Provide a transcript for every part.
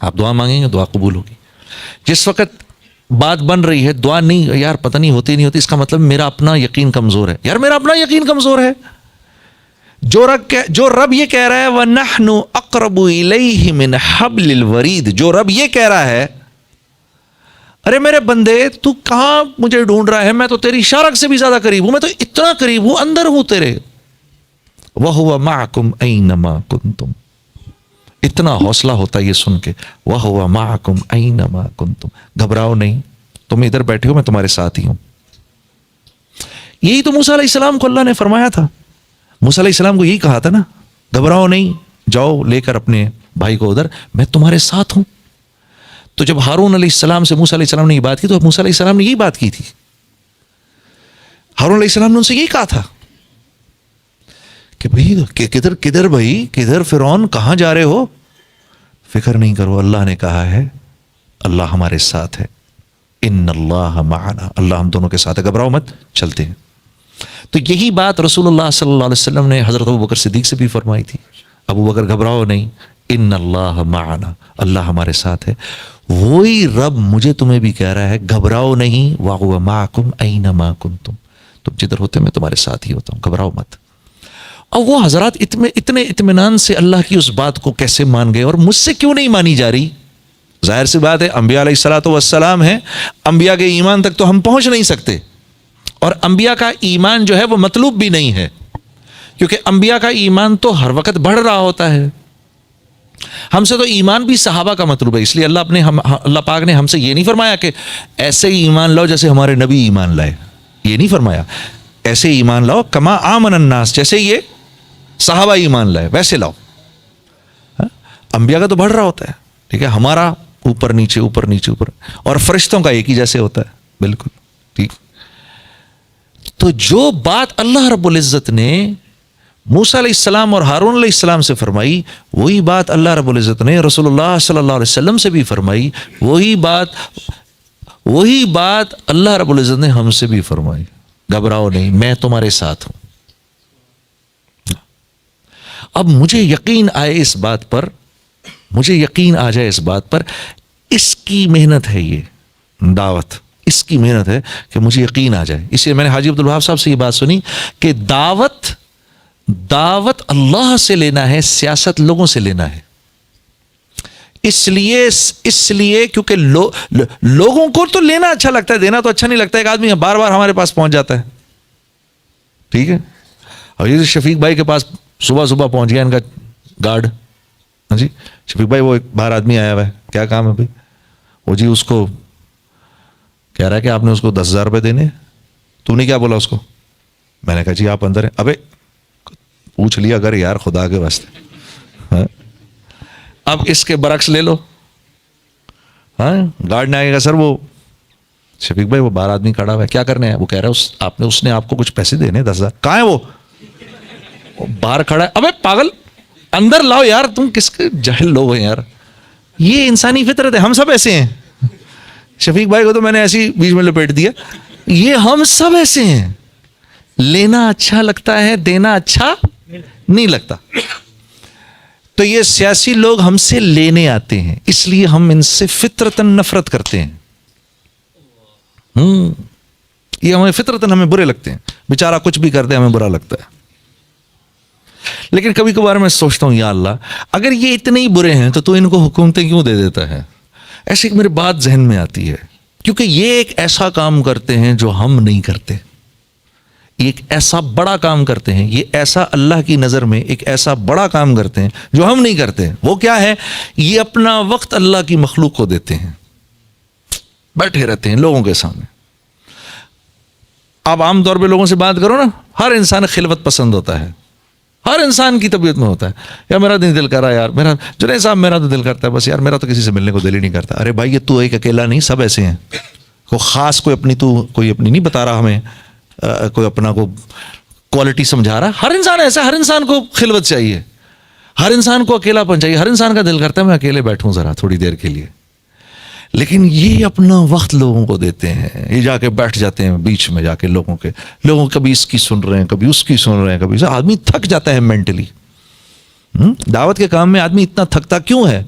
آپ دعا مانگیں گے دعا قبول ہوگی. جس وقت بات بن رہی ہے دعا نہیں یار پتہ نہیں ہوتی نہیں ہوتی، اس کا مطلب میرا اپنا یقین کمزور ہے. یار میرا اپنا یقین کمزور ہے. جو رب یہ کہہ رہا ہے وَنَحْنُ أَقْرَبُ إِلَيْهِ مِنْ حَبْلِ الْوَرِيدِ، جو رب یہ کہہ رہا ہے ارے میرے بندے تو کہاں مجھے ڈھونڈ رہا ہے، میں تو تیری شارک سے بھی زیادہ قریب ہوں، میں تو اتنا قریب ہوں، اندر ہوں تیرے. وَهُوَ مَعَكُمْ أَيْنَمَا كُنْتُمْ. اتنا حوصلہ ہوتا ہے یہ سن کے وَهُوَ مَعَكُمْ أَيْنَمَا كُنْتُمْ. گھبراؤ نہیں، تم ادھر بیٹھے ہو میں تمہارے ساتھ ہی ہوں. یہی تو موسیٰ علیہ السلام کو اللہ نے فرمایا تھا. موسیٰ علیہ السلام کو یہی کہا تھا نا، گھبراؤ نہیں، جاؤ لے کر اپنے بھائی کو ادھر، میں تمہارے ساتھ ہوں. تو جب ہارون علیہ السلام سے موسیٰ علیہ السلام نے یہ بات کی تو موسیٰ علیہ السلام نے یہی بات کی تھی. ہارون علیہ السلام نے ان سے یہی کہا تھا کہ بھائی کدھر بھائی کدھر فرعون، کہاں جا رہے ہو؟ فکر نہیں کرو، اللہ نے کہا ہے اللہ ہمارے ساتھ ہے. ان اللہ معنا، اللہ ہم دونوں کے ساتھ ہے، گھبراؤ مت، چلتے ہیں. تو یہی بات رسول اللہ صلی اللہ علیہ وسلم نے حضرت ابو بکر صدیق سے بھی فرمائی تھی. ابو بکر گھبراؤ نہیں، ان اللہ معنا، اللہ ہمارے ساتھ ہے. وہی رب مجھے تمہیں بھی کہہ رہا ہے گھبراؤ نہیں، وَهُوَ مَعَكُمْ أَيْنَمَا كُنْتُمْ، تم جدھر ہوتے میں تمہارے ساتھ ہی ہوتا ہوں، گھبراؤ مت. اور وہ حضرات اتنے اطمینان سے اللہ کی اس بات کو کیسے مان گئے اور مجھ سے کیوں نہیں مانی جا رہی؟ ظاہر سی بات ہے انبیاء علیہ الصلوۃ والسلام ہیں، انبیاء کے ایمان تک تو ہم پہنچ نہیں سکتے، اور انبیاء کا ایمان جو ہے وہ مطلوب بھی نہیں ہے، کیونکہ انبیاء کا ایمان تو ہر وقت بڑھ رہا ہوتا ہے. ہم سے تو ایمان بھی صحابہ کا مطلوب ہے، اس لیے اللہ پاک نے ہم سے یہ نہیں فرمایا کہ ایسے ہی ایمان لاؤ جیسے ہمارے نبی ایمان لائے، یہ نہیں فرمایا. ایسے ایمان لاؤ کما آمن الناس، جیسے یہ صحابہ ایمان لائے ویسے لاؤ. انبیاء کا تو بڑھ رہا ہوتا ہے، ٹھیک ہے، ہمارا اوپر نیچے اوپر نیچے اوپر، اور فرشتوں کا ایک ہی جیسے ہوتا ہے، بالکل ٹھیک. تو جو بات اللہ رب العزت نے موسیٰ علیہ السلام اور ہارون علیہ السلام سے فرمائی، وہی بات اللہ رب العزت نے رسول اللہ صلی اللہ علیہ وسلم سے بھی فرمائی، وہی بات اللہ رب العزت نے ہم سے بھی فرمائی. گھبراؤ نہیں، میں تمہارے ساتھ ہوں. اب مجھے یقین آئے اس بات پر، مجھے یقین آ جائے اس بات پر، اس کی محنت ہے یہ دعوت، اس کی محنت ہے کہ مجھے یقین آ جائے. اس لیے میں نے حاجی عبدالوہاب صاحب سے یہ بات سنی کہ دعوت اللہ سے لینا ہے، سیاست لوگوں سے لینا ہے. اس لیے کیونکہ لوگوں کو تو لینا اچھا لگتا ہے، دینا تو اچھا نہیں لگتا. ایک آدمی بار بار ہمارے پاس پہنچ جاتا ہے، ٹھیک ہے، اور یہ شفیق بھائی کے پاس صبح پہنچ گیا ان کا گارڈ. ہاں جی شفیق بھائی، وہ ایک باہر آدمی آیا ہوا ہے، کیا کام ہے بھائی؟ وہ جی اس کو کہہ رہا ہے کہ آپ نے اس کو 10,000 روپے دینے. تو نے کیا بولا اس کو؟ میں نے کہا جی آپ اندر ہیں. ابے پوچھ لیا اگر یار خدا کے واسطے. اب اس کے برعکس لے لو. ہاں گارڈ نے آگے کہا سر وہ شفیق بھائی وہ باہر آدمی کھڑا ہوا ہے، کیا کرنے ہیں؟ وہ کہہ رہا ہے اس نے آپ کو کچھ پیسے دینے 10,000. کہاں ہے وہ باہر کھڑا ہے. ابے پاگل اندر لاؤ یار، تم کس کے جاہل لوگ ہیں یار. یہ انسانی فطرت ہے، ہم سب ایسے ہیں. شفیق بھائی کو تو میں نے ایسی بیچ میں لپیٹ دیا. یہ ہم سب ایسے ہیں، لینا اچھا لگتا ہے، دینا اچھا نہیں لگتا. تو یہ سیاسی لوگ ہم سے لینے آتے ہیں، اس لیے ہم ان سے فطرتاً نفرت کرتے ہیں. یہ ہمیں فطرتاً ہمیں برے لگتے ہیں. بیچارہ کچھ بھی کرتے ہمیں برا لگتا ہے. لیکن کبھی کبھار میں سوچتا ہوں یا اللہ اگر یہ اتنے ہی برے ہیں تو ان کو حکومتیں کیوں دے دیتا ہے؟ ایسے ایک میری بات ذہن میں آتی ہے، کیونکہ یہ ایک ایسا کام کرتے ہیں جو ہم نہیں کرتے. ایک ایسا بڑا کام کرتے ہیں، یہ ایسا اللہ کی نظر میں ایک ایسا بڑا کام کرتے ہیں جو ہم نہیں کرتے. وہ کیا ہے؟ یہ اپنا وقت اللہ کی مخلوق کو دیتے ہیں، بیٹھے رہتے ہیں لوگوں کے سامنے. آپ عام طور پہ لوگوں سے بات کرو نا، ہر انسان خلوت پسند ہوتا ہے، ہر انسان کی طبیعت میں ہوتا ہے. یار میرا نہیں دل کر رہا، یار میرا جنید صاحب میرا تو دل کرتا ہے، بس یار میرا تو کسی سے ملنے کو دل ہی نہیں کرتا. ارے بھائی یہ تو ایک اکیلا نہیں، سب ایسے ہیں. کوئی اپنی نہیں بتا رہا ہمیں، کوئی اپنا کو کوالٹی سمجھا رہا. ہر انسان ایسا، ہر انسان کو خلوت چاہیے، ہر انسان کو اکیلا پن چاہیے. ہر انسان کا دل کرتا ہے میں اکیلے بیٹھوں ذرا تھوڑی دیر کے لیے. لیکن یہ اپنا وقت لوگوں کو دیتے ہیں، یہ جا کے بیٹھ جاتے ہیں بیچ میں جا کے لوگوں کبھی اس کی سن رہے ہیں، کبھی اس کی سن رہے ہیں، کبھی آدمی تھک جاتا ہے مینٹلی. دعوت کے کام میں آدمی اتنا تھکتا کیوں ہے؟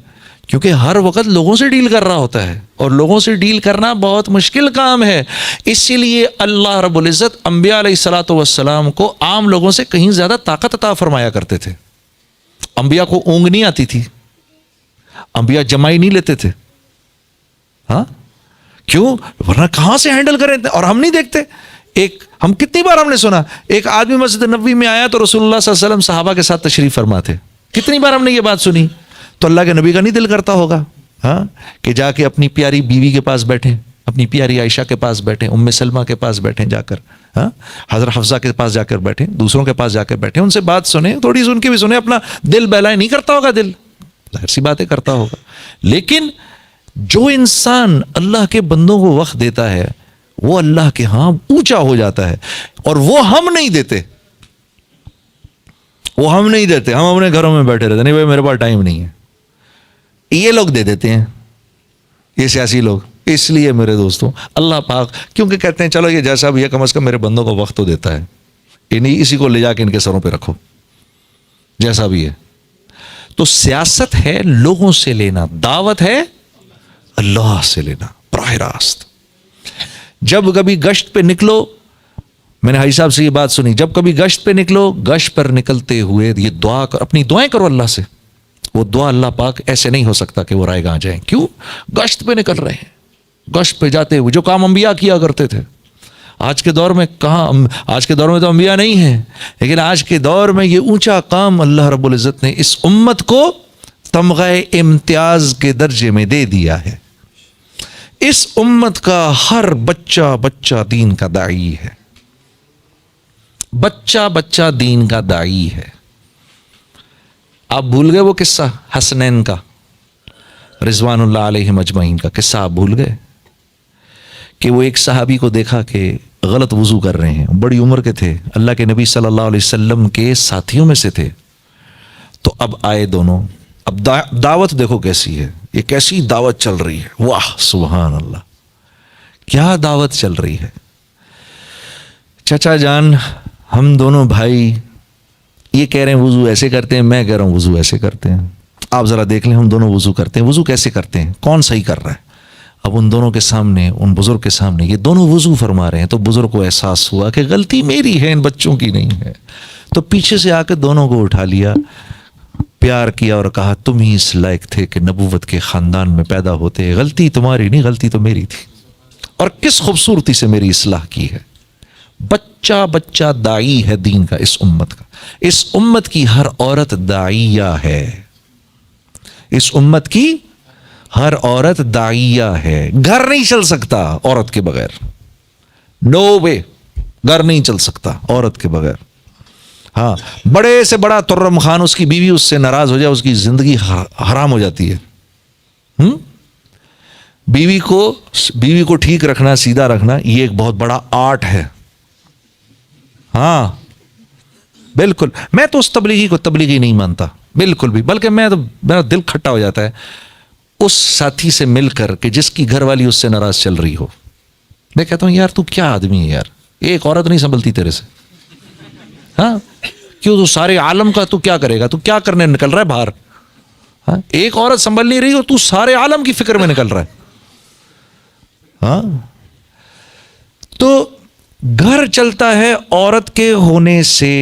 کیونکہ ہر وقت لوگوں سے ڈیل کر رہا ہوتا ہے اور لوگوں سے ڈیل کرنا بہت مشکل کام ہے. اسی لیے اللہ رب العزت انبیاء علیہ الصلوۃ والسلام کو عام لوگوں سے کہیں زیادہ طاقت عطا فرمایا کرتے تھے. انبیاء کو اونگ نہیں آتی تھی, انبیاء جمائی نہیں لیتے تھے. ہاں کیوں؟ ورنہ کہاں سے ہینڈل کریں. اور ہم نہیں دیکھتے, ہم کتنی بار ہم نے سنا ایک آدمی مسجد نبوی میں آیا تو رسول اللہ صلی اللہ علیہ وسلم صحابہ کے ساتھ تشریف فرما تھے. کتنی بار ہم نے یہ بات سنی. تو اللہ کے نبی کا نہیں دل کرتا ہوگا ہاں کہ جا کے اپنی پیاری بیوی کے پاس بیٹھیں, اپنی پیاری عائشہ کے پاس بیٹھیں, ام سلمہ کے پاس بیٹھیں جا کر, ہاں حضرت حفصہ کے پاس جا کر بیٹھیں, دوسروں کے پاس جا کر بیٹھیں, ان سے بات سنیں, تھوڑی سی ان کی بھی سنیں. اپنا دل بہلائے نہیں کرتا ہوگا, دل ظاہر سی باتیں کرتا ہوگا. لیکن جو انسان اللہ کے بندوں کو وقت دیتا ہے وہ اللہ کے ہاں اونچا ہو جاتا ہے. اور وہ ہم نہیں دیتے, ہم اپنے گھروں میں بیٹھے رہتے, نہیں بھائی میرے پاس ٹائم نہیں ہے. یہ لوگ دے دیتے ہیں, یہ سیاسی لوگ. اس لیے میرے دوستوں اللہ پاک کیونکہ کہتے ہیں چلو یہ جیسا بھی ہے کم از کم میرے بندوں کو وقت تو دیتا ہے, انہیں اسی کو لے جا کے ان کے سروں پہ رکھو جیسا بھی ہے. تو سیاست ہے لوگوں سے لینا, دعوت ہے اللہ سے لینا براہ راست. جب کبھی گشت پہ نکلو, میں نے حاجی صاحب سے یہ بات سنی, جب کبھی گشت پہ نکلو, گشت پر نکلتے ہوئے یہ دعا کر, اپنی دعائیں کرو اللہ سے. وہ دعا اللہ پاک ایسے نہیں ہو سکتا کہ وہ رائے گاں جائیں. کیوں؟ گشت پہ نکل رہے ہیں, گشت پہ جاتے ہوئے جو کام انبیاء کیا کرتے تھے. آج کے دور میں کہاں, آج کے دور میں تو انبیاء نہیں ہیں, لیکن آج کے دور میں یہ اونچا کام اللہ رب العزت نے اس امت کو تمغہ امتیاز کے درجے میں دے دیا ہے. اس امت کا ہر بچہ دین کا داعی ہے, بچہ دین کا داعی ہے. آپ بھول گئے وہ قصہ حسنین کا, رضوان اللہ علیہم اجمعین کا قصہ آپ بھول گئے کہ وہ ایک صحابی کو دیکھا کہ غلط وضو کر رہے ہیں, بڑی عمر کے تھے, اللہ کے نبی صلی اللہ علیہ وسلم کے ساتھیوں میں سے تھے. تو اب آئے دونوں, اب دعوت دیکھو کیسی ہے, یہ کیسی دعوت چل رہی ہے, واہ سبحان اللہ, کیا دعوت چل رہی ہے. چچا جان ہم دونوں بھائی یہ کہہ رہے ہیں وضو ایسے کرتے ہیں, میں کہہ رہا ہوں وضو ایسے کرتے ہیں. آپ ذرا دیکھ لیں ہم دونوں وضو کرتے ہیں, وضو کیسے کرتے ہیں, کون صحیح کر رہا ہے. اب ان دونوں کے سامنے, ان بزرگ کے سامنے یہ دونوں وضو فرما رہے ہیں, تو بزرگ کو احساس ہوا کہ غلطی میری ہے, ان بچوں کی نہیں ہے. تو پیچھے سے آ کے دونوں کو اٹھا لیا, پیار کیا اور کہا تم ہی اس لائق تھے کہ نبوت کے خاندان میں پیدا ہوتے, غلطی تمہاری نہیں, غلطی تو میری تھی, اور کس خوبصورتی سے میری اصلاح کی ہے. بچہ داعی ہے دین کا اس امت کا. اس امت کی ہر عورت داعیہ ہے, اس امت کی ہر عورت داعیہ ہے. گھر نہیں چل سکتا عورت کے بغیر, نو وے, گھر نہیں چل سکتا عورت کے بغیر. ہاں بڑے سے بڑا ترم خان, اس کی بیوی اس سے ناراض ہو جائے, اس کی زندگی حرام ہو جاتی ہے. بیوی کو ٹھیک رکھنا, سیدھا رکھنا, یہ ایک بہت بڑا آرٹ ہے. ہاں بالکل, میں تو اس تبلیغی کو تبلیغی نہیں مانتا بالکل بھی, بلکہ میرا دل کھٹا ہو جاتا ہے اس ساتھی سے مل کر کہ جس کی گھر والی اس سے ناراض چل رہی ہو. میں کہتا ہوں یار تو کیا آدمی ہے یار, ایک عورت نہیں سنبھلتی تیرے سے. ہاں کیوں, تو سارے عالم کا تو کیا کرے گا, تو کیا کرنے نکل رہا ہے باہر. ہاں ایک عورت سنبھل نہیں رہی ہو, تو سارے عالم کی فکر میں نکل رہا ہے. ہاں تو گھر چلتا ہے عورت کے ہونے سے,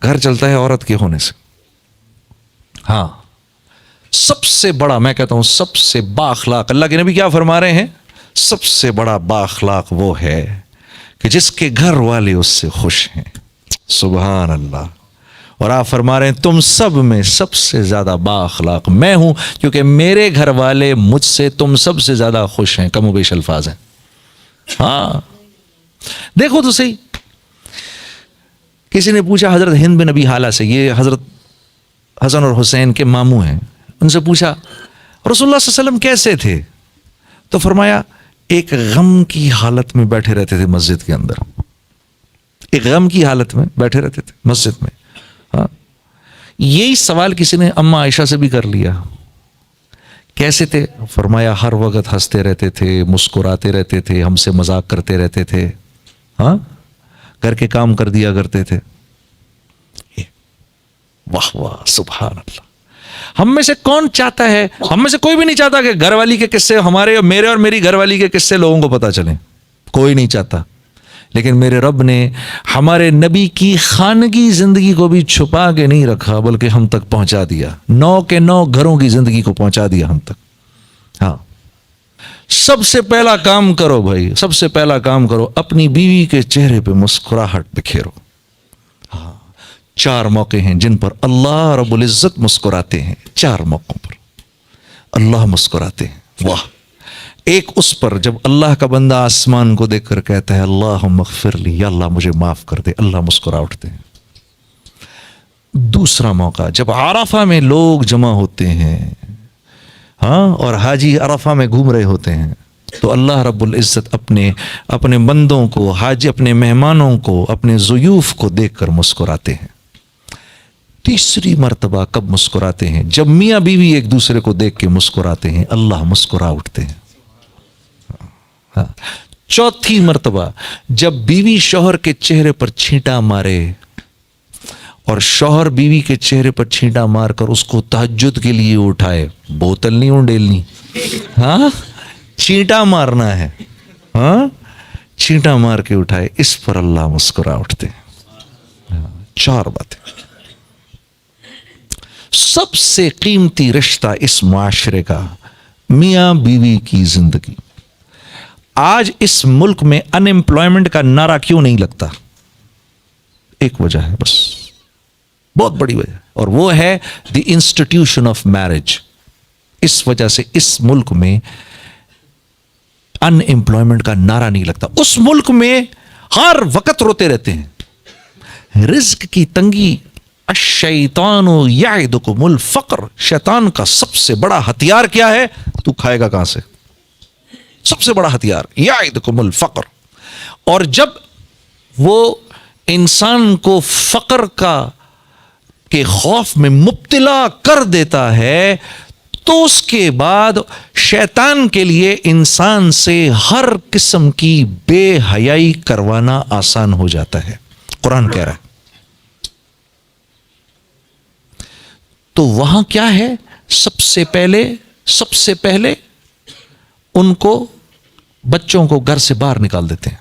گھر چلتا ہے عورت کے ہونے سے. ہاں سب سے بڑا, میں کہتا ہوں سب سے بااخلاق, اللہ کے نبی کیا فرما رہے ہیں, سب سے بڑا بااخلاق وہ ہے کہ جس کے گھر والے اس سے خوش ہیں. سبحان اللہ. اور آپ فرما رہے ہیں تم سب میں سب سے زیادہ بااخلاق میں ہوں, کیونکہ میرے گھر والے مجھ سے تم سب سے زیادہ خوش ہیں. کم و بیش الفاظ ہیں. ہاں دیکھو تو صحیح, کسی نے پوچھا حضرت ہند بن ابی حالہ سے, یہ حضرت حسن اور حسین کے ماموں ہیں, ان سے پوچھا رسول اللہ صلی اللہ علیہ وسلم کیسے تھے, تو فرمایا ایک غم کی حالت میں بیٹھے رہتے تھے مسجد کے اندر, ایک غم کی حالت میں بیٹھے رہتے تھے مسجد میں. ہاں یہی سوال کسی نے اماں عائشہ سے بھی کر لیا, کیسے تھے, فرمایا ہر وقت ہنستے رہتے تھے, مسکراتے رہتے تھے, ہم سے مذاق کرتے رہتے تھے, ہاں گھر کے کام کر دیا کرتے تھے. واہ واہ سبحان اللہ. ہم میں سے کون چاہتا ہے, ہم میں سے کوئی بھی نہیں چاہتا کہ گھر والی کے قصے ہمارے اور میرے اور میری گھر والی کے قصے لوگوں کو پتا چلیں, کوئی نہیں چاہتا. لیکن میرے رب نے ہمارے نبی کی خانگی زندگی کو بھی چھپا کے نہیں رکھا, بلکہ ہم تک پہنچا دیا, 9 کے 9 گھروں کی زندگی کو پہنچا دیا ہم تک. ہاں, سب سے پہلا کام کرو بھائی, سب سے پہلا کام کرو, اپنی بیوی کے چہرے پہ مسکراہٹ بکھیرو. ہاں, 4 موقع ہیں جن پر اللہ رب العزت مسکراتے ہیں, 4 موقعوں پر اللہ مسکراتے ہیں. واہ. ایک اس پر جب اللہ کا بندہ آسمان کو دیکھ کر کہتا ہے اللہم اغفر لی, یا اللہ مجھے معاف کر دے, اللہ مسکرا اٹھتے ہیں. دوسرا موقع جب عرفہ میں لوگ جمع ہوتے ہیں, ہاں, اور حاجی عرفہ میں گھوم رہے ہوتے ہیں, تو اللہ رب العزت اپنے بندوں کو, حاجی اپنے مہمانوں کو, اپنے ضیوف کو دیکھ کر مسکراتے ہیں. تیسری مرتبہ کب مسکراتے ہیں؟ جب میاں بیوی ایک دوسرے کو دیکھ کے مسکراتے ہیں, اللہ مسکرا اٹھتے ہیں. ہاں. چوتھی مرتبہ جب بیوی شوہر کے چہرے پر چھینٹا مارے اور شوہر بیوی کے چہرے پر چھینٹا مار کر اس کو تہجد کے لیے اٹھائے, بوتل نہیں اونڈیلنی, ہاں, چھینٹا مارنا ہے, ہاں, چھینٹا مار کے اٹھائے, اس پر اللہ مسکرا اٹھتے ہیں. 4 باتیں. سب سے قیمتی رشتہ اس معاشرے کا میاں بیوی کی زندگی. آج اس ملک میں ان ایمپلائمنٹ کا نعرہ کیوں نہیں لگتا؟ ایک وجہ ہے بس, بہت بڑی وجہ, اور وہ ہے دی انسٹیٹیوشن آف میرج. اس وجہ سے اس ملک میں ان ایمپلائمنٹ کا نعرہ نہیں لگتا. اس ملک میں ہر وقت روتے رہتے ہیں, رزق کی تنگی. الشیطان یعدکم الفقر, شیطان کا سب سے بڑا ہتھیار کیا ہے؟ تو کھائے گا کہاں سے؟ سب سے بڑا ہتھیار یعدکم الفقر. اور جب وہ انسان کو فقر کے خوف میں مبتلا کر دیتا ہے, تو اس کے بعد شیطان کے لیے انسان سے ہر قسم کی بے حیائی کروانا آسان ہو جاتا ہے. قرآن کہہ رہا ہے. تو وہاں کیا ہے؟ سب سے پہلے ان کو, بچوں کو گھر سے باہر نکال دیتے ہیں.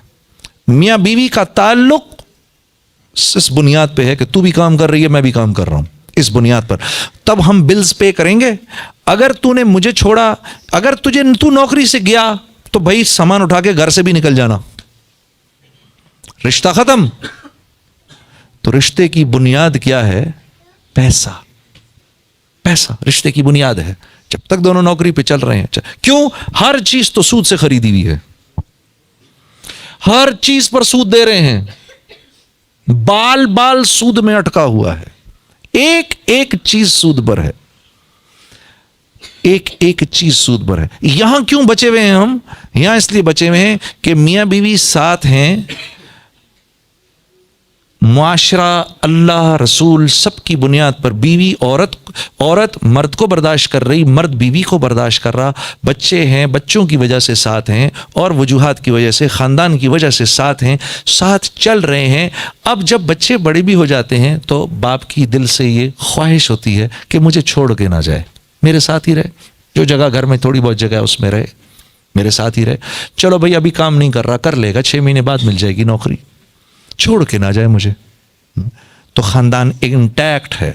میاں بیوی کا تعلق اس بنیاد پہ ہے کہ تو بھی کام کر رہی ہے, میں بھی کام کر رہا ہوں, اس بنیاد پر. تب ہم بلز پے کریں گے. اگر تو نے مجھے چھوڑا, اگر تو نوکری سے گیا, تو بھائی سامان اٹھا کے گھر سے بھی نکل جانا, رشتہ ختم. تو رشتے کی بنیاد کیا ہے؟ پیسہ. پیسہ رشتے کی بنیاد ہے. جب تک دونوں نوکری پہ چل رہے ہیں, کیوں؟ ہر چیز تو سود سے خریدی ہوئی ہے, ہر چیز پر سود دے رہے ہیں, بال سود میں اٹکا ہوا ہے, ایک چیز سود پر ہے, ایک چیز سود پر ہے. یہاں کیوں بچے ہوئے ہیں ہم؟ یہاں اس لیے بچے ہوئے ہیں کہ میاں بیوی ساتھ ہیں, معاشرہ, اللہ, رسول, سب کی بنیاد پر بیوی, عورت مرد کو برداشت کر رہی, مرد بیوی کو برداشت کر رہا, بچے ہیں, بچوں کی وجہ سے ساتھ ہیں, اور وجوہات کی وجہ سے, خاندان کی وجہ سے ساتھ ہیں, ساتھ چل رہے ہیں. اب جب بچے بڑے بھی ہو جاتے ہیں تو باپ کی دل سے یہ خواہش ہوتی ہے کہ مجھے چھوڑ کے نہ جائے, میرے ساتھ ہی رہے, جو جگہ گھر میں تھوڑی بہت جگہ ہے اس میں رہے, میرے ساتھ ہی رہے. چلو بھائی ابھی کام نہیں کر رہا, کر لے گا, 6 مہینے بعد مل جائے گی نوکری, چھوڑ کے نہ جائے مجھے. تو خاندان انٹیکٹ ہے.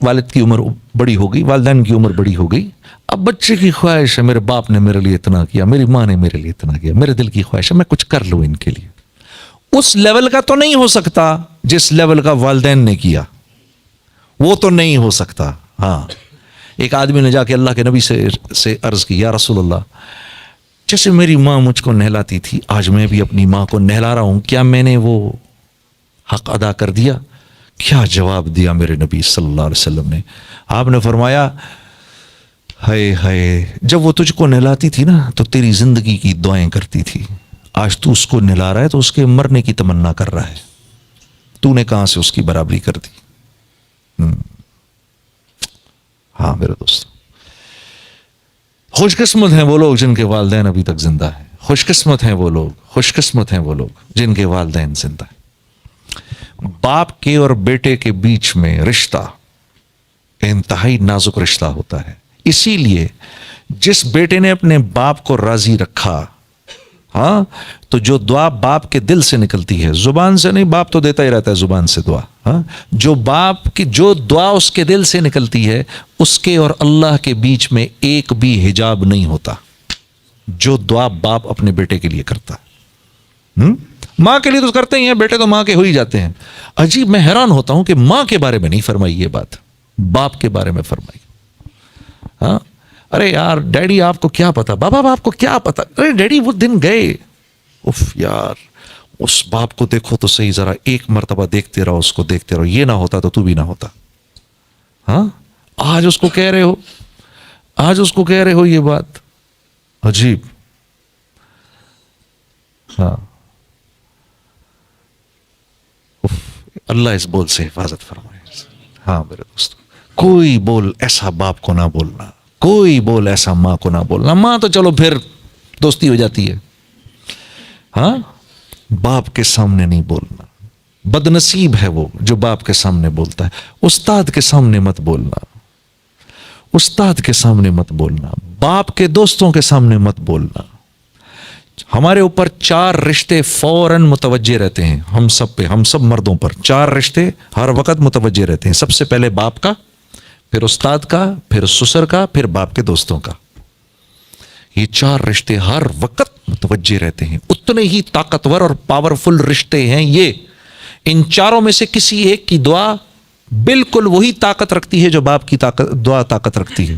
والد کی عمر بڑی ہو گئی, والدین کی عمر بڑی ہو گئی, اب بچے کی خواہش ہے میرے باپ نے میرے لیے اتنا کیا, میری ماں نے میرے لیے اتنا کیا, میرے دل کی خواہش ہے میں کچھ کر لوں ان کے لیے. اس لیول کا تو نہیں ہو سکتا جس لیول کا والدین نے کیا, وہ تو نہیں ہو سکتا. ہاں, ایک آدمی نے جا کے اللہ کے نبی سے عرض کی, یا رسول اللہ, جیسے میری ماں مجھ کو نہلاتی تھی, آج میں بھی اپنی ماں کو نہلا رہا ہوں, کیا میں نے وہ حق ادا کر دیا؟ کیا جواب دیا میرے نبی صلی اللہ علیہ وسلم نے؟ آپ نے فرمایا, ہائے ہائے, جب وہ تجھ کو نہلاتی تھی نا تو تیری زندگی کی دعائیں کرتی تھی, آج تو اس کو نہلا رہا ہے تو اس کے مرنے کی تمنا کر رہا ہے, تو نے کہاں سے اس کی برابری کر دی؟ ہاں میرے دوست, خوش قسمت ہیں وہ لوگ جن کے والدین ابھی تک زندہ ہیں, خوش قسمت ہیں وہ لوگ جن کے والدین زندہ ہیں. باپ کے اور بیٹے کے بیچ میں رشتہ انتہائی نازک رشتہ ہوتا ہے. اسی لیے جس بیٹے نے اپنے باپ کو راضی رکھا، ہاں، تو جو دعا باپ کے دل سے نکلتی ہے، زبان سے نہیں، باپ تو دیتا ہی رہتا ہے زبان سے دعا، ہاں، جو باپ کی جو دعا اس کے دل سے نکلتی ہے، اس کے اور اللہ کے بیچ میں ایک بھی حجاب نہیں ہوتا. جو دعا باپ اپنے بیٹے کے لیے کرتا ہے، ماں کے لیے تو کرتے ہی ہیں، بیٹے تو ماں کے ہو ہی جاتے ہیں. عجیب، میں حیران ہوتا ہوں کہ ماں کے بارے میں نہیں فرمائی یہ بات، باپ کے بارے میں فرمائی. ہاں، ارے یار ڈیڈی آپ کو کیا پتا، بابا آپ کو کیا پتا، ارے ڈیڈی وہ دن گئے. اف یار، اس باپ کو دیکھو تو صحیح، ذرا ایک مرتبہ دیکھتے رہو، اس کو دیکھتے رہو، یہ نہ ہوتا تو بھی نہ ہوتا. ہاں، آج اس کو کہہ رہے ہو، آج اس کو کہہ رہے ہو یہ بات. عجیب. ہاں، اللہ اس بول سے حفاظت فرمائے. ہاں میرے دوستو، کوئی بول ایسا باپ کو نہ بولنا، کوئی بول ایسا ماں کو نہ بولنا. ماں تو چلو پھر دوستی ہو جاتی ہے، ہاں، باپ کے سامنے نہیں بولنا. بد نصیب ہے وہ جو باپ کے سامنے بولتا ہے. استاد کے سامنے مت بولنا، استاد کے سامنے مت بولنا، باپ کے دوستوں کے سامنے مت بولنا. ہمارے اوپر 4 رشتے فوراً متوجہ رہتے ہیں، ہم سب پہ، ہم سب مردوں پر 4 رشتے ہر وقت متوجہ رہتے ہیں. سب سے پہلے باپ کا، پھر استاد کا، پھر سسر کا، پھر باپ کے دوستوں کا. یہ 4 رشتے ہر وقت متوجہ رہتے ہیں. اتنے ہی طاقتور اور پاورفل رشتے ہیں یہ. ان چاروں میں سے کسی ایک کی دعا بالکل وہی طاقت رکھتی ہے جو باپ کی دعا طاقت رکھتی ہے.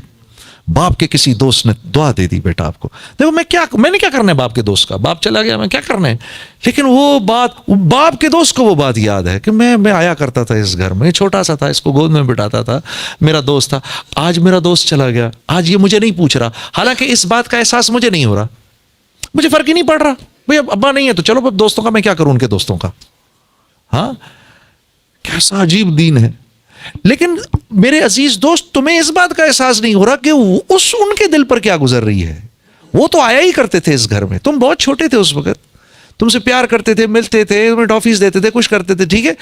باپ کے کسی دوست نے دعا دے دی بیٹا آپ کو، دیکھو میں نے کیا کرنا ہے باپ کے دوست کا، باپ چلا گیا میں کیا کرنا ہے، لیکن وہ بات باپ کے دوست کو وہ بات یاد ہے کہ میں آیا کرتا تھا اس گھر میں، چھوٹا سا تھا، اس کو گود میں بٹھاتا تھا، میرا دوست تھا، آج میرا دوست چلا گیا، آج یہ مجھے نہیں پوچھ رہا. حالانکہ اس بات کا احساس مجھے نہیں ہو رہا، مجھے فرق ہی نہیں پڑ رہا. بھئی اب ابا نہیں ہے تو چلو اب دوستوں کا میں کیا کروں، ان کے دوستوں کا. ہاں، کیسا عجیب دین ہے. لیکن میرے عزیز دوست، تمہیں اس بات کا احساس نہیں ہو رہا کہ ان کے دل پر کیا گزر رہی ہے. وہ تو آیا ہی کرتے تھے اس گھر میں، تم بہت چھوٹے تھے اس وقت، تم سے پیار کرتے تھے، ملتے تھے، تمہیں ٹافیز دیتے تھے، کچھ کرتے تھے، ٹھیک ہے.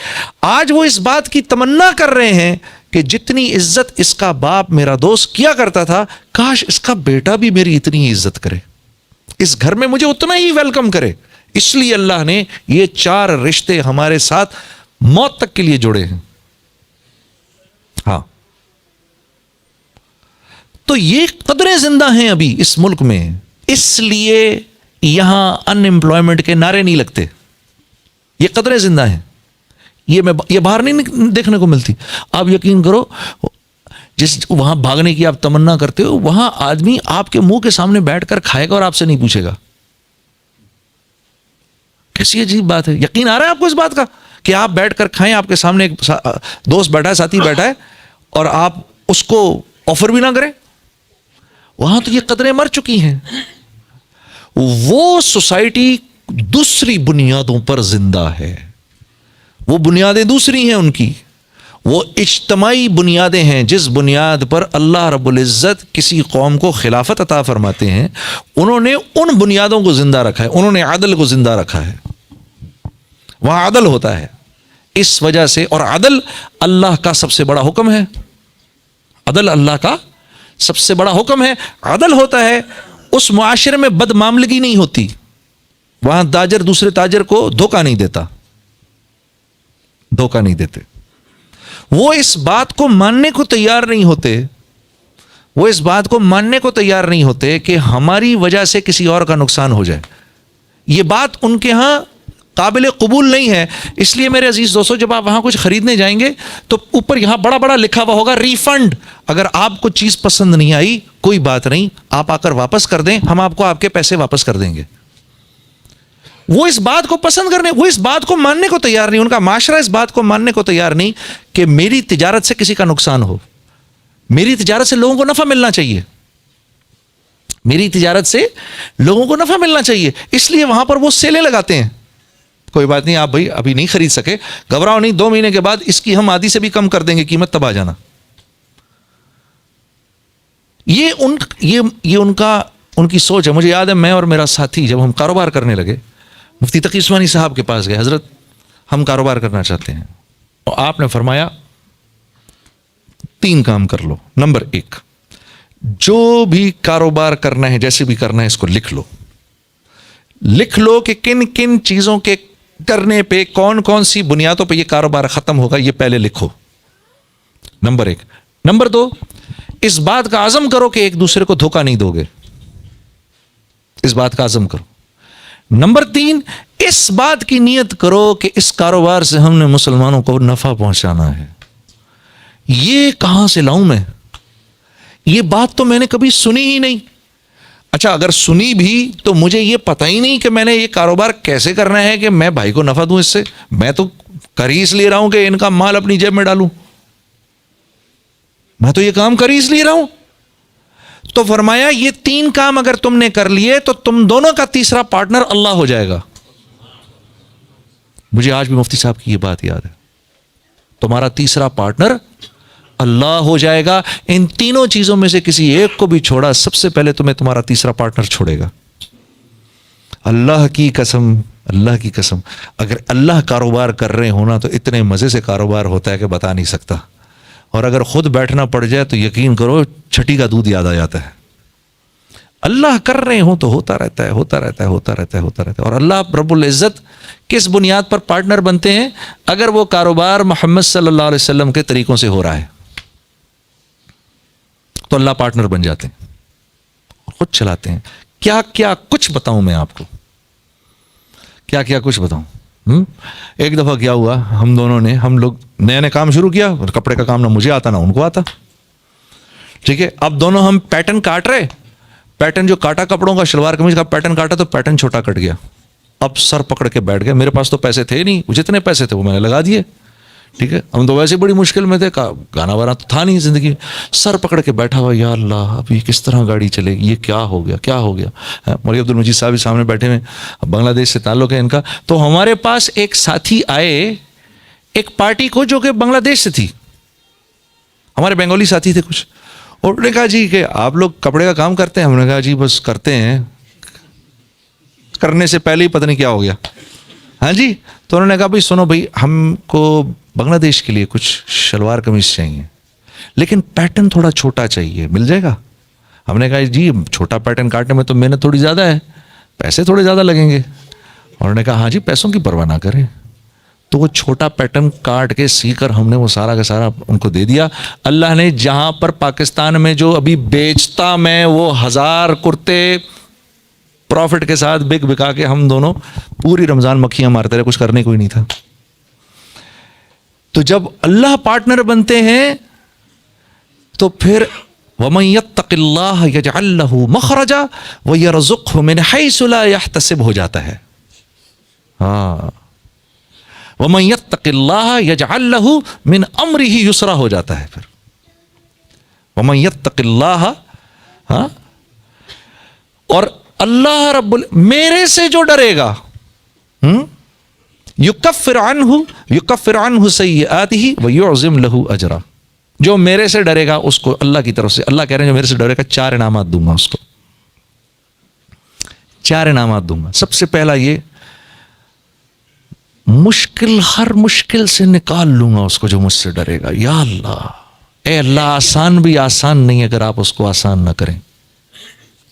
آج وہ اس بات کی تمنا کر رہے ہیں کہ جتنی عزت اس کا باپ میرا دوست کیا کرتا تھا، کاش اس کا بیٹا بھی میری اتنی عزت کرے، اس گھر میں مجھے اتنا ہی ویلکم کرے. اس لیے اللہ نے یہ 4 رشتے ہمارے ساتھ موت تک کے لیے جوڑے ہیں. ہاں، تو یہ قدریں زندہ ہیں ابھی اس ملک میں، اس لیے یہاں ان امپلائمنٹ کے نعرے نہیں لگتے. یہ قدریں زندہ ہیں، یہ باہر نہیں دیکھنے کو ملتی. آپ یقین کرو، جس وہاں بھاگنے کی آپ تمنا کرتے ہو، وہاں آدمی آپ کے منہ کے سامنے بیٹھ کر کھائے گا اور آپ سے نہیں پوچھے گا. کیسی عجیب بات ہے. یقین آ رہا ہے آپ کو اس بات کا کہ آپ بیٹھ کر کھائیں، آپ کے سامنے ایک دوست بیٹھا ہے، ساتھی بیٹھا ہے، اور آپ اس کو آفر بھی نہ کریں. وہاں تو یہ قدریں مر چکی ہیں. وہ سوسائٹی دوسری بنیادوں پر زندہ ہے، وہ بنیادیں دوسری ہیں ان کی، وہ اجتماعی بنیادیں ہیں. جس بنیاد پر اللہ رب العزت کسی قوم کو خلافت عطا فرماتے ہیں، انہوں نے ان بنیادوں کو زندہ رکھا ہے، انہوں نے عدل کو زندہ رکھا ہے. وہاں عدل ہوتا ہے اس وجہ سے، اور عدل اللہ کا سب سے بڑا حکم ہے. عدل اللہ کا سب سے بڑا حکم ہے. عدل ہوتا ہے، اس معاشرے میں بد معاملگی نہیں ہوتی، وہاں تاجر دوسرے تاجر کو دھوکہ نہیں دیتا، دھوکہ نہیں دیتے. وہ اس بات کو ماننے کو تیار نہیں ہوتے، وہ اس بات کو ماننے کو تیار نہیں ہوتے کہ ہماری وجہ سے کسی اور کا نقصان ہو جائے. یہ بات ان کے ہاں قابل قبول نہیں ہے. اس لیے میرے عزیز دوستو، جب آپ وہاں کچھ خریدنے جائیں گے تو اوپر یہاں بڑا بڑا لکھا ہوا ہوگا ریفنڈ. اگر آپ کو چیز پسند نہیں آئی کوئی بات نہیں، آپ آ کر واپس کر دیں، ہم آپ کو آپ کے پیسے واپس کر دیں گے. وہ اس بات کو پسند کرنے، وہ اس بات کو ماننے کو تیار نہیں، ان کا معاشرہ اس بات کو ماننے کو تیار نہیں کہ میری تجارت سے کسی کا نقصان ہو. میری تجارت سے لوگوں کو نفع ملنا چاہیے، میری تجارت سے لوگوں کو نفع ملنا چاہیے. اس لیے وہاں پر وہ سیلیں لگاتے ہیں. کوئی بات نہیں، آپ بھائی ابھی نہیں خرید سکے، گھبراؤ نہیں، 2 مہینے کے بعد اس کی ہم آدھی سے بھی کم کر دیں گے قیمت، تب آ جانا. یہ ان کی سوچ ہے. مجھے یاد ہے، میں اور میرا ساتھی جب ہم کاروبار کرنے لگے، مفتی تقی عثمانی صاحب کے پاس گئے، حضرت ہم کاروبار کرنا چاہتے ہیں. اور آپ نے فرمایا 3 کام کر لو. نمبر 1, جو بھی کاروبار کرنا ہے جیسے بھی کرنا ہے اس کو لکھ لو کہ کن کن چیزوں کے کرنے پہ کون کون سی بنیادوں پہ یہ کاروبار ختم ہوگا, یہ پہلے لکھو. نمبر 1. نمبر 2, اس بات کا عزم کرو کہ ایک دوسرے کو دھوکہ نہیں دو گے, اس بات کا عزم کرو. نمبر 3, اس بات کی نیت کرو کہ اس کاروبار سے ہم نے مسلمانوں کو نفع پہنچانا ہے. یہ کہاں سے لاؤں میں؟ یہ بات تو میں نے کبھی سنی ہی نہیں. اچھا اگر سنی بھی تو مجھے یہ پتہ ہی نہیں کہ میں نے یہ کاروبار کیسے کرنا ہے کہ میں بھائی کو نفع دوں اس سے. میں تو کر ہی اس لیے رہا ہوں کہ ان کا مال اپنی جیب میں ڈالوں, میں تو یہ کام کر ہی اس لیے رہا ہوں. تو فرمایا یہ 3 کام اگر تم نے کر لیے تو تم دونوں کا تیسرا پارٹنر اللہ ہو جائے گا. مجھے آج بھی مفتی صاحب کی یہ بات یاد ہے, تمہارا تیسرا پارٹنر اللہ ہو جائے گا. ان تینوں چیزوں میں سے کسی ایک کو بھی چھوڑا, سب سے پہلے تمہیں تمہارا تیسرا پارٹنر چھوڑے گا. اللہ کی قسم, اللہ کی قسم, اگر اللہ کاروبار کر رہے ہونا تو اتنے مزے سے کاروبار ہوتا ہے کہ بتا نہیں سکتا. اور اگر خود بیٹھنا پڑ جائے تو یقین کرو چھٹی کا دودھ یاد آ جاتا ہے. اللہ کر رہے ہوں تو ہوتا رہتا ہے, ہوتا رہتا ہے, ہوتا رہتا ہے, ہوتا رہتا ہے. اور اللہ رب العزت کس بنیاد پر پارٹنر بنتے ہیں؟ اگر وہ کاروبار محمد صلی اللہ علیہ وسلم کے طریقوں سے ہو رہا ہے تو اللہ پارٹنر بن جاتے ہیں, خود چلاتے ہیں. کیا کیا کچھ بتاؤں میں آپ کو, کیا کیا کچھ بتاؤں. ایک دفعہ کیا ہوا, ہم لوگ نئے کام شروع کیا, کپڑے کا کام نہ مجھے آتا نہ ان کو آتا. ٹھیک ہے, اب دونوں ہم پیٹرن کاٹ رہے, پیٹرن جو کاٹا کپڑوں کا, شلوار قمیض کا پیٹرن کاٹا تو پیٹرن چھوٹا کٹ گیا. اب سر پکڑ کے بیٹھ گئے. میرے پاس تو پیسے تھے نہیں, جتنے پیسے تھے وہ میں نے لگا دیے. ٹھیک ہے, ہم تو ویسے بڑی مشکل میں تھے, گانا وانا تو تھا نہیں زندگی. سر پکڑ کے بیٹھا ہوا, یا اللہ اب یہ کس طرح گاڑی چلے گی, یہ کیا ہو گیا, کیا ہو گیا. مولوی عبد المجید صاحب سامنے بیٹھے ہوئے, بنگلہ دیش سے تعلق ہے ان کا. تو ہمارے پاس ایک ساتھی آئے ایک پارٹی کو جو کہ بنگلہ دیش سے تھی, ہمارے بنگالی ساتھی تھے کچھ. اور انہوں نے کہا جی کہ آپ لوگ کپڑے کا کام کرتے ہیں؟ ہم نے کہا جی بس کرتے ہیں. کرنے سے پہلے ہی پتہ نہیں کیا ہو گیا. ہاں جی. تو انہوں نے کہا بھائی سنو بھائی, ہم کو بنگلہ دیش کے لیے کچھ شلوار قمیض چاہیے لیکن پیٹرن تھوڑا چھوٹا چاہیے, مل جائے گا؟ ہم نے کہا جی چھوٹا پیٹرن کاٹنے میں تو محنت تھوڑی زیادہ ہے, پیسے تھوڑے زیادہ لگیں گے. اور انہوں نے کہا ہاں جی پیسوں کی پرواہ نہ کریں. تو وہ چھوٹا پیٹرن کاٹ کے سی کر ہم نے وہ سارا کا سارا ان کو دے دیا. اللہ نے جہاں پر پاکستان میں جو ابھی بیچتا میں وہ 1000 کرتے پروفٹ کے ساتھ بکا کے ہم دونوں پوری رمضان مکھیاں مارتے رہے, کچھ کرنے کوئی نہیں تھا. تو جب اللہ پارٹنر بنتے ہیں تو پھر وَمَن يَتَّقِ اللَّهَ يَجْعَل لَّهُ مَخْرَجًا وَيَرْزُقْهُ مِنْ حَيْثُ لَا يَحْتَسِبْ ہو جاتا ہے. ہاں, وَمَن يَتَّقِ اللَّهَ يَجْعَل لَّهُ مِنْ أَمْرِهِ يُسْرًا ہو جاتا ہے. پھر وَمَن يَتَّقِ اللَّهَ, ہاں, اور اللہ رب میرے سے جو ڈرے گا یکفر عنہ سیئاتہ ویعظم لہ اجرا. جو میرے سے ڈرے گا اس کو اللہ کی طرف سے, اللہ کہہ رہے ہیں جو میرے سے ڈرے گا 4 انعامات دوں گا اس کو, 4 انعامات دوں گا. سب سے پہلا یہ ہر مشکل سے نکال لوں گا اس کو جو مجھ سے ڈرے گا. یا اللہ, اے اللہ آسان بھی آسان نہیں اگر آپ اس کو آسان نہ کریں.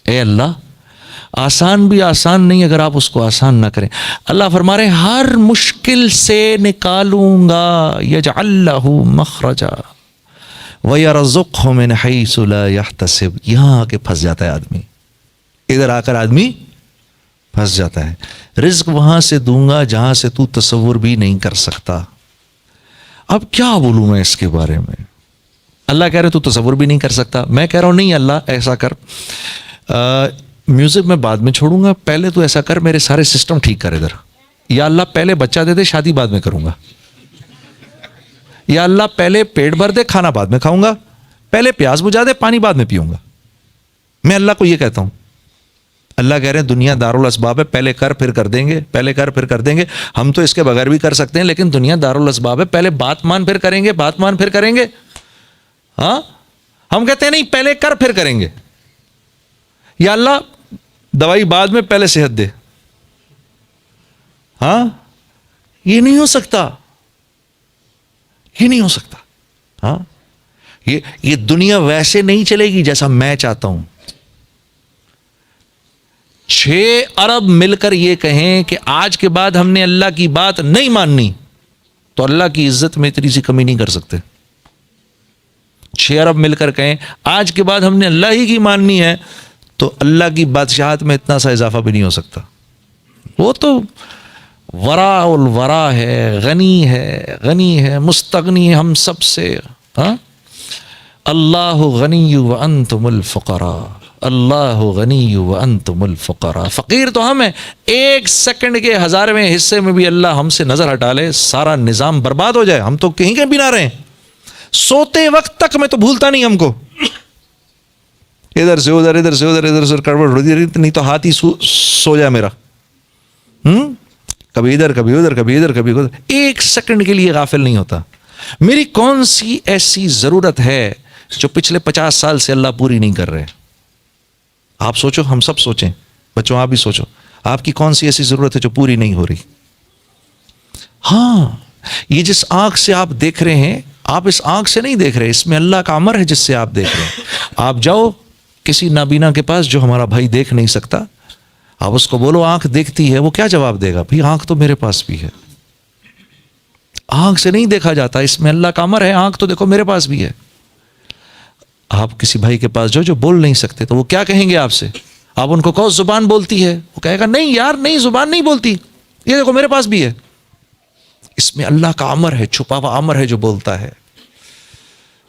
اے اللہ آسان بھی آسان نہیں اگر آپ اس کو آسان نہ کریں. اللہ فرما رہے ہر مشکل سے نکالوں گا, یجعل لہ مخرجا ویرزقہ من حیث لا یحتسب. یہاں آ کے پھنس جاتا ہے آدمی, ادھر آ کر آدمی پھنس جاتا ہے. رزق وہاں سے دوں گا جہاں سے تو تصور بھی نہیں کر سکتا. اب کیا بولوں میں اس کے بارے میں؟ اللہ کہہ رہے تو تصور بھی نہیں کر سکتا, میں کہہ رہا ہوں نہیں اللہ ایسا کر, میوزک میں بعد میں چھوڑوں گا, پہلے تو ایسا کر میرے سارے سسٹم ٹھیک کر ادھر. یا اللہ پہلے بچہ دے دے, شادی بعد میں کروں گا. یا اللہ پہلے پیٹ بھر دے, کھانا بعد میں کھاؤں گا. پہلے پیاس بجھا دے, پانی بعد میں پیوں گا. میں اللہ کو یہ کہتا ہوں. اللہ کہہ رہے ہیں دنیا دارالاسباب ہے, پہلے کر پھر کر دیں گے, پہلے کر پھر کر دیں گے. ہم تو اس کے بغیر بھی کر سکتے ہیں لیکن دنیا دارالاسباب ہے, پہلے بات مان پھر کریں گے, بات مان پھر کریں گے. ہاں, ہم کہتے ہیں نہیں پہلے کر پھر کریں گے. یا اللہ دوائی بعد میں, پہلے صحت دے. ہاں, یہ نہیں ہو سکتا, یہ نہیں ہو سکتا. ہاں, یہ دنیا ویسے نہیں چلے گی جیسا میں چاہتا ہوں. 6 ارب مل کر یہ کہیں کہ آج کے بعد ہم نے اللہ کی بات نہیں ماننی تو اللہ کی عزت میں اتنی سی کمی نہیں کر سکتے. 6 ارب مل کر کہیں آج کے بعد ہم نے اللہ ہی کی ماننی ہے تو اللہ کی بادشاہت میں اتنا سا اضافہ بھی نہیں ہو سکتا. وہ تو ورا الورا ہے، غنی ہے، مستغنی ہے ہم سب سے. ہاں، اللہ غنی وانتم الفقراء، اللہ غنی وانتم الفقراء. فقیر تو ہم ہیں. 1 سیکنڈ کے 1000ویں حصے میں بھی اللہ ہم سے نظر ہٹا لے، سارا نظام برباد ہو جائے، ہم تو کہیں کے بھی نہ رہیں. سوتے وقت تک میں تو بھولتا نہیں ہم کو. ادھر سے ادھر، ادھر سے ادھر، ادھر سے کڑوڑ ہوتی رہی، نہیں تو ہاتھ ہی سو جائے میرا. کبھی ادھر کبھی ادھر، کبھی ادھر کبھی ادھر. 1 سیکنڈ کے لیے غافل نہیں ہوتا. میری کون سی ایسی ضرورت ہے جو پچھلے 50 سال سے اللہ پوری نہیں کر رہے؟ آپ سوچو، ہم سب سوچیں. بچوں آپ بھی سوچو، آپ کی کون سی ایسی ضرورت ہے جو پوری نہیں ہو رہی؟ ہاں، یہ جس آنکھ سے آپ دیکھ رہے ہیں، آپ اس آنکھ سے نہیں دیکھ رہے، اس میں اللہ کا امر ہے جس سے آپ دیکھ رہے ہیں. آپ جاؤ کسی نابینا کے پاس جو ہمارا بھائی دیکھ نہیں سکتا، آپ اس کو بولو آنکھ دیکھتی ہے، وہ کیا جواب دے گا؟ بھائی آنکھ تو میرے پاس بھی ہے. آنکھ سے نہیں دیکھا جاتا، اس میں اللہ کا امر ہے. آنکھ تو دیکھو میرے پاس بھی ہے. آپ کسی بھائی کے پاس جو بول نہیں سکتے تو وہ کیا کہیں گے آپ سے؟ آپ ان کو کہو زبان بولتی ہے، وہ کہے گا نہیں یار نہیں، زبان نہیں بولتی، یہ دیکھو میرے پاس بھی ہے. اس میں اللہ کا امر ہے، چھپا ہوا امر ہے جو بولتا ہے.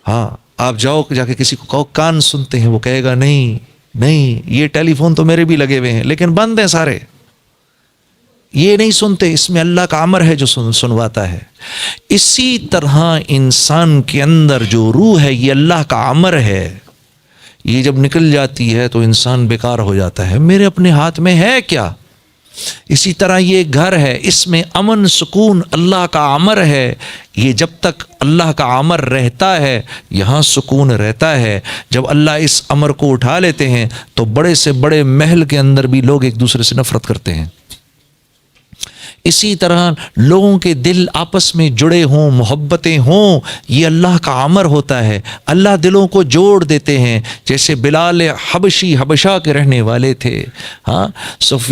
ہاں، آپ جاؤ جا کے کسی کو کہو کان سنتے ہیں، وہ کہے گا نہیں نہیں، یہ ٹیلی فون تو میرے بھی لگے ہوئے ہیں لیکن بند ہیں سارے، یہ نہیں سنتے. اس میں اللہ کا امر ہے جو سنواتا ہے. اسی طرح انسان کے اندر جو روح ہے یہ اللہ کا امر ہے. یہ جب نکل جاتی ہے تو انسان بیکار ہو جاتا ہے. میرے اپنے ہاتھ میں ہے کیا؟ اسی طرح یہ گھر ہے، اس میں امن سکون اللہ کا امر ہے. یہ جب تک اللہ کا امر رہتا ہے یہاں سکون رہتا ہے. جب اللہ اس امر کو اٹھا لیتے ہیں تو بڑے سے بڑے محل کے اندر بھی لوگ ایک دوسرے سے نفرت کرتے ہیں. اسی طرح لوگوں کے دل آپس میں جڑے ہوں، محبتیں ہوں، یہ اللہ کا امر ہوتا ہے. اللہ دلوں کو جوڑ دیتے ہیں. جیسے بلال حبشی حبشہ کے رہنے والے تھے، ہاں،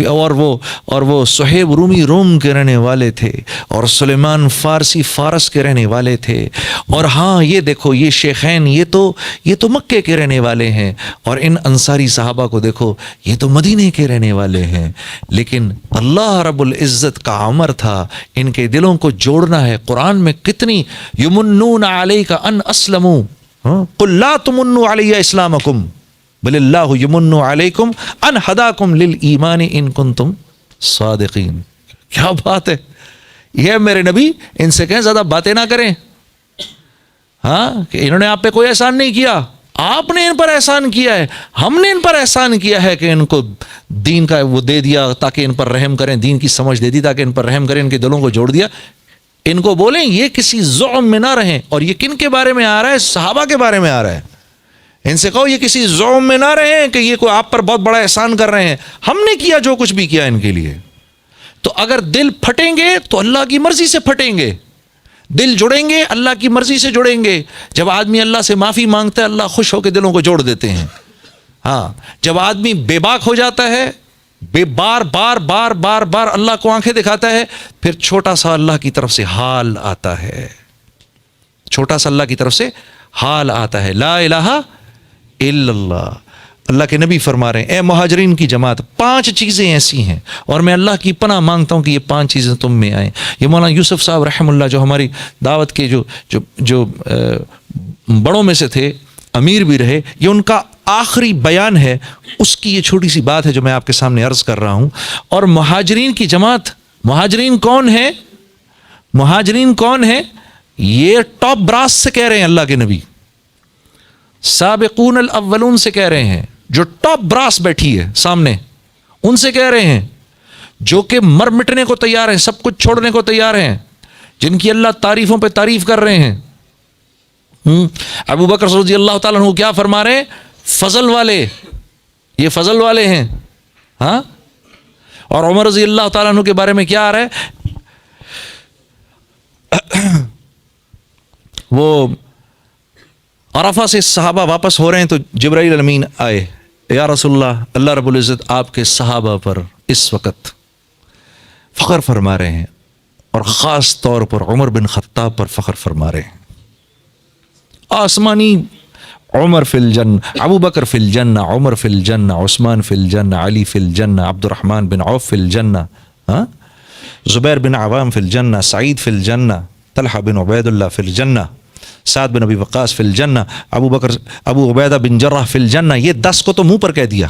اور وہ صہیب رومی روم کے رہنے والے تھے، اور سلیمان فارسی فارس کے رہنے والے تھے. اور ہاں یہ دیکھو یہ شیخین یہ تو مکے کے رہنے والے ہیں، اور ان انصاری صحابہ کو دیکھو یہ تو مدینے کے رہنے والے ہیں. لیکن اللہ رب العزت کا امر تھا ان کے دلوں کو جوڑنا ہے. قرآن میں کتنی یمنون علیک ان اسلموا قل لا تمنوا علی اسلامکم بل اللہ یمن علیکم ان ہداکم للایمان ان کنتم صادقین. کیا بات ہے! یہ میرے نبی ان سے کہیں زیادہ باتیں نہ کریں. ہاں، کہ انہوں نے آپ پہ کوئی احسان نہیں کیا، آپ نے ان پر احسان کیا ہے. ہم نے ان پر احسان کیا ہے کہ ان کو دین کا وہ دے دیا تاکہ ان پر رحم کریں، دین کی سمجھ دے دی تاکہ ان پر رحم کریں، ان کے دلوں کو جوڑ دیا. ان کو بولیں یہ کسی زعم میں نہ رہیں. اور یہ کن کے بارے میں آ رہا ہے؟ صحابہ کے بارے میں آ رہا ہے. ان سے کہو یہ کسی زعم میں نہ رہیں کہ یہ کوئی آپ پر بہت بڑا احسان کر رہے ہیں. ہم نے کیا جو کچھ بھی کیا ان کے لیے. تو اگر دل پھٹیں گے تو اللہ کی مرضی سے پھٹیں گے، دل جڑیں گے اللہ کی مرضی سے جڑیں گے. جب آدمی اللہ سے معافی مانگتا ہے اللہ خوش ہو کے دلوں کو جوڑ دیتے ہیں. ہاں، جب آدمی بے باک ہو جاتا ہے، بار بار بار بار بار اللہ کو آنکھیں دکھاتا ہے، پھر چھوٹا سا اللہ کی طرف سے حال آتا ہے، چھوٹا سا اللہ کی طرف سے حال آتا ہے. لا الہ الا اللہ. اللہ کے نبی فرما رہے ہیں اے مہاجرین کی جماعت 5 چیزیں ایسی ہیں اور میں اللہ کی پناہ مانگتا ہوں کہ یہ 5 چیزیں تم میں آئیں. یہ مولانا یوسف صاحب رحم اللہ جو ہماری دعوت کے جو بڑوں میں سے تھے، امیر بھی رہے، یہ ان کا آخری بیان ہے. اس کی یہ چھوٹی سی بات ہے جو میں آپ کے سامنے عرض کر رہا ہوں. اور مہاجرین کی جماعت، مہاجرین کون ہیں؟ مہاجرین کون ہیں؟ یہ ٹاپ براس سے کہہ رہے ہیں اللہ کے نبی، سابقون الاولون سے کہہ رہے ہیں، جو ٹاپ براس بیٹھی ہے سامنے ان سے کہہ رہے ہیں، جو کہ مر مٹنے کو تیار ہیں، سب کچھ چھوڑنے کو تیار ہیں، جن کی اللہ تعریفوں پہ تعریف کر رہے ہیں. ابو بکر رضی اللہ تعالیٰ عنہ کیا فرما رہے ہیں؟ فضل والے، یہ فضل والے ہیں. ہاں، اور عمر رضی اللہ تعالیٰ عنہ کے بارے میں کیا آ رہا ہے؟ وہ عرفہ سے صحابہ واپس ہو رہے ہیں تو جبرائیل امین آئے، یا رسول اللہ، اللہ رب العزت آپ کے صحابہ پر اس وقت فخر فرما رہے ہیں، اور خاص طور پر عمر بن خطاب پر فخر فرما رہے ہیں. آسمانی عمر فی الجنہ، ابو بکر فی الجنہ، عمر فی الجنہ، عثمان فی الجنہ، علی فی الجنہ، عبد الرحمن بن عوف فی الجنہ، زبیر بن عوام فی الجنہ، سعید فی الجنہ، طلحہ بن عبید اللہ فی الجنہ، سعد بن ابی وقاص فی الجنہ، ابو عبیدہ بن جرح فی الجنہ. یہ 10 کو تو منہ پر کہہ دیا.